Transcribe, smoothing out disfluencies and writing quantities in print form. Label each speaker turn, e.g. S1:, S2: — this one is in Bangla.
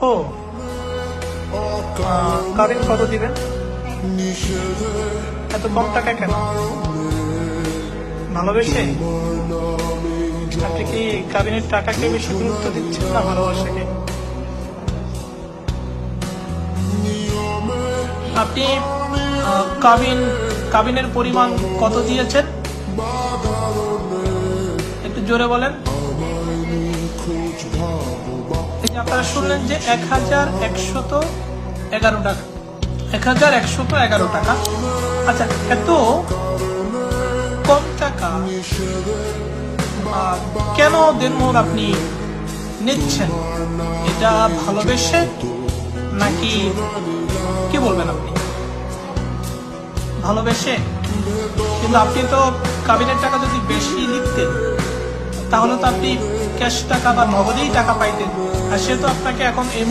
S1: ও কাবিন কত দিবেন? এত কম টাকা কেন? ভালোবেসে? আপনি কি কাবিনের টাকাকে বেশি গুরুত্ব দিচ্ছেন না ভালোবাসাকে? আপনি কাবিনের পরিমাণ কত দিয়েছেন? একটু জোরে বলেন। আপনারা শুনলেন যে 1111 টাকা, 1111 টাকা। আচ্ছা, এত কম টাকা কেন দেনমোহর আপনি নিচ্ছেন? এটা ভালোবেসে নাকি কি বলবেন আপনি? ভালোবেসে? কিন্তু আপনি তো কাবিনের টাকা যদি বেশি লিখতেন তাহলে তো আপনি ক্যাশ টাকা বা নগদেই টাকা পাইতেন, আর সে তো আপনাকে এখন এই